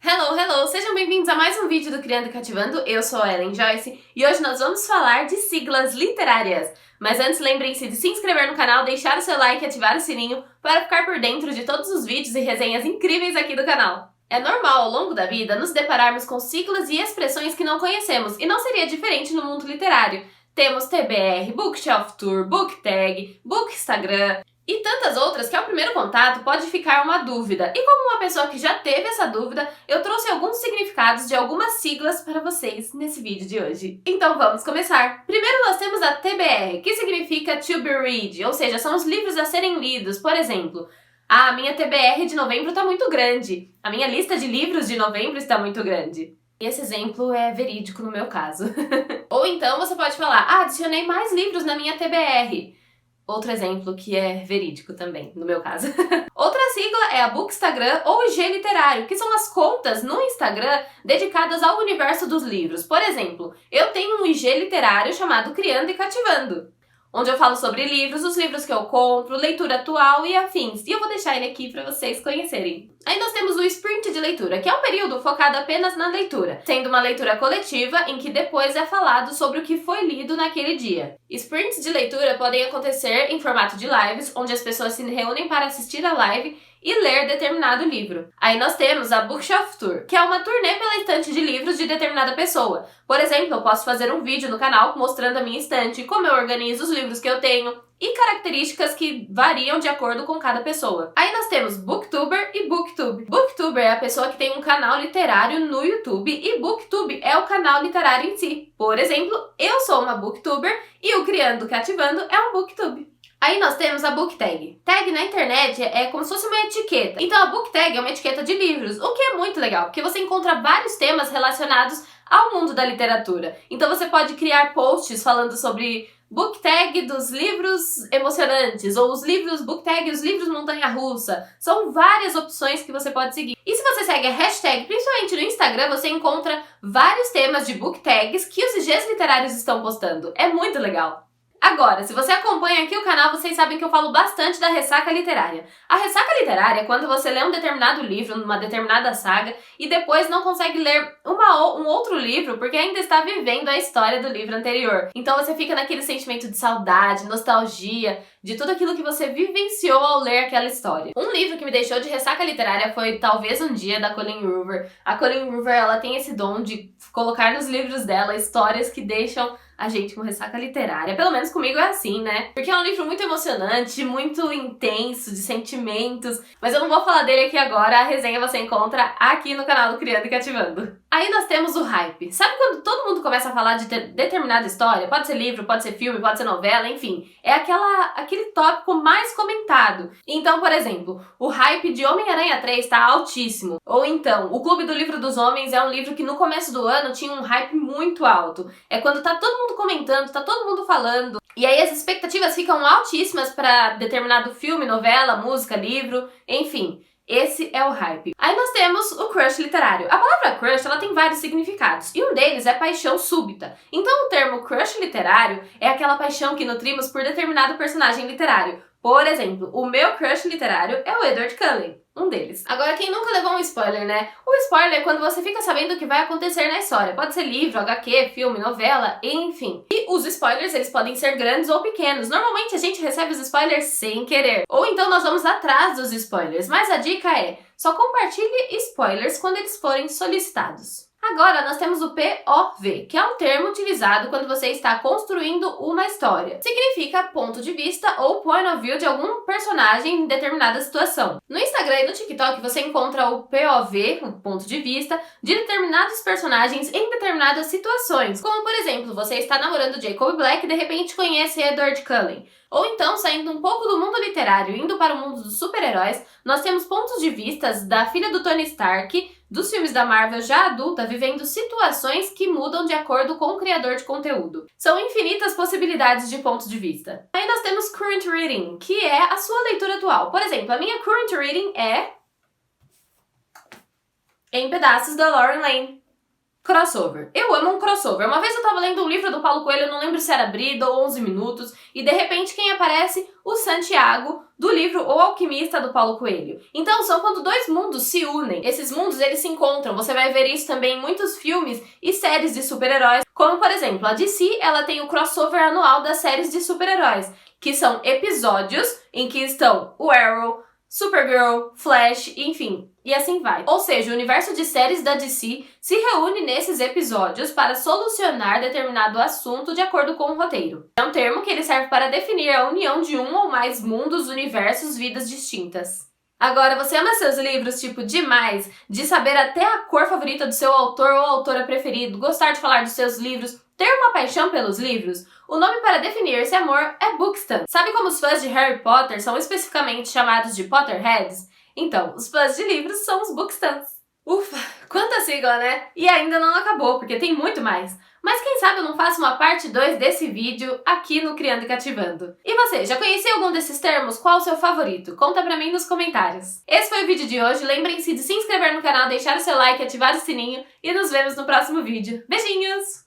Hello, hello! Sejam bem-vindos a mais um vídeo do Criando e Cativando. Eu sou a Ellen Joyce e hoje nós vamos falar de siglas literárias. Mas antes, lembrem-se de se inscrever no canal, deixar o seu like e ativar o sininho para ficar por dentro de todos os vídeos e resenhas incríveis aqui do canal. É normal, ao longo da vida, nos depararmos com siglas e expressões que não conhecemos, e não seria diferente no mundo literário. Temos TBR, Bookshelf Tour, Book Tag, Book Instagram e tantas outras que ao primeiro contato pode ficar uma dúvida. E como uma pessoa que já teve essa dúvida, eu trouxe alguns significados de algumas siglas para vocês nesse vídeo de hoje. Então vamos começar! Primeiro nós temos a TBR, que significa To Be Read, ou seja, são os livros a serem lidos. Por exemplo, a minha TBR de novembro está muito grande, a minha lista de livros de novembro está muito grande. Esse exemplo é verídico no meu caso. Ou então você pode falar, adicionei mais livros na minha TBR. Outro exemplo que é verídico também, no meu caso. Outra sigla é a Bookstagram ou IG Literário, que são as contas no Instagram dedicadas ao universo dos livros. Por exemplo, eu tenho um IG literário chamado Criando e Cativando, onde eu falo sobre livros, os livros que eu compro, leitura atual e afins. E eu vou deixar ele aqui para vocês conhecerem. Aí nós temos o sprint de leitura, que é um período focado apenas na leitura, sendo uma leitura coletiva em que depois é falado sobre o que foi lido naquele dia. Sprints de leitura podem acontecer em formato de lives, onde as pessoas se reúnem para assistir a live e ler determinado livro. Aí nós temos a Bookshelf Tour, que é uma turnê pela estante de livros de determinada pessoa. Por exemplo, eu posso fazer um vídeo no canal mostrando a minha estante, como eu organizo os livros que eu tenho, e características que variam de acordo com cada pessoa. Aí nós temos Booktuber e Booktube. Booktuber é a pessoa que tem um canal literário no YouTube e Booktube é o canal literário em si. Por exemplo, eu sou uma Booktuber e o Criando Cativando é um Booktube. Aí nós temos a Book Tag. Tag na internet é como se fosse uma etiqueta. Então a Book Tag é uma etiqueta de livros, o que é muito legal, porque você encontra vários temas relacionados ao mundo da literatura. Então você pode criar posts falando sobre Book Tag dos livros emocionantes, ou os livros Book Tag, os livros montanha-russa. São várias opções que você pode seguir. E se você segue a hashtag, principalmente no Instagram, você encontra vários temas de Book Tags que os IGs literários estão postando. É muito legal. Agora, se você acompanha aqui o canal, vocês sabem que eu falo bastante da ressaca literária. A ressaca literária é quando você lê um determinado livro, numa determinada saga, e depois não consegue ler um outro livro porque ainda está vivendo a história do livro anterior. Então você fica naquele sentimento de saudade, nostalgia, de tudo aquilo que você vivenciou ao ler aquela história. Um livro que me deixou de ressaca literária foi Talvez um Dia, da Colleen Hoover. A Colleen Hoover, ela tem esse dom de colocar nos livros dela histórias que deixam a gente com ressaca literária. Pelo menos comigo é assim, né? Porque é um livro muito emocionante, muito intenso, de sentimentos. Mas eu não vou falar dele aqui agora, a resenha você encontra aqui no canal do Criando e Cativando. Aí nós temos o hype. Sabe quando todo mundo começa a falar de determinada história? Pode ser livro, pode ser filme, pode ser novela, enfim. É aquele tópico mais comentado. Então, por exemplo, o hype de Homem-Aranha 3 tá altíssimo. Ou então, o Clube do Livro dos Homens é um livro que no começo do ano tinha um hype muito alto. É quando tá todo mundo comentando, tá todo mundo falando. E aí as expectativas ficam altíssimas para determinado filme, novela, música, livro, enfim. Esse é o hype. Aí nós temos o crush literário. A palavra crush, ela tem vários significados, e um deles é paixão súbita. Então o termo crush literário é aquela paixão que nutrimos por determinado personagem literário. Por exemplo, o meu crush literário é o Edward Cullen, um deles. Agora, quem nunca levou um spoiler, né? O spoiler é quando você fica sabendo o que vai acontecer na história. Pode ser livro, HQ, filme, novela, enfim. E os spoilers, eles podem ser grandes ou pequenos. Normalmente a gente recebe os spoilers sem querer. Ou então nós vamos atrás dos spoilers. Mas a dica é, só compartilhe spoilers quando eles forem solicitados. Agora nós temos o POV, que é um termo utilizado quando você está construindo uma história. Significa ponto de vista ou point of view de algum personagem em determinada situação. No Instagram e no TikTok você encontra o POV, o ponto de vista, de determinados personagens em determinadas situações. Como por exemplo, você está namorando Jacob Black e de repente conhece Edward Cullen. Ou então, saindo um pouco do mundo literário e indo para o mundo dos super-heróis, nós temos pontos de vistas da filha do Tony Stark, dos filmes da Marvel já adulta, vivendo situações que mudam de acordo com o criador de conteúdo. São infinitas possibilidades de pontos de vista. Aí nós temos current reading, que é a sua leitura atual. Por exemplo, a minha current reading é Em Pedaços, da Lauren Lane. Crossover. Eu amo um crossover. Uma vez eu tava lendo um livro do Paulo Coelho, eu não lembro se era Brida ou 11 Minutos, e de repente quem aparece? O Santiago, do livro O Alquimista, do Paulo Coelho. Então, são quando dois mundos se unem. Esses mundos, eles se encontram. Você vai ver isso também em muitos filmes e séries de super-heróis, como, por exemplo, a DC, ela tem o crossover anual das séries de super-heróis, que são episódios em que estão o Arrow, Supergirl, Flash, enfim, e assim vai. Ou seja, o universo de séries da DC se reúne nesses episódios para solucionar determinado assunto de acordo com o roteiro. É um termo que ele serve para definir a união de um ou mais mundos, universos, vidas distintas. Agora, você ama seus livros, tipo, demais, de saber até a cor favorita do seu autor ou autora preferido, gostar de falar dos seus livros, ter uma paixão pelos livros? O nome para definir esse amor é Bookstan. Sabe como os fãs de Harry Potter são especificamente chamados de Potterheads? Então, os fãs de livros são os Bookstans. Ufa, quanta sigla, né? E ainda não acabou, porque tem muito mais. Mas quem sabe eu não faço uma parte 2 desse vídeo aqui no Criando e Cativando. E você, já conhecia algum desses termos? Qual o seu favorito? Conta pra mim nos comentários. Esse foi o vídeo de hoje. Lembrem-se de se inscrever no canal, deixar o seu like, ativar o sininho e nos vemos no próximo vídeo. Beijinhos!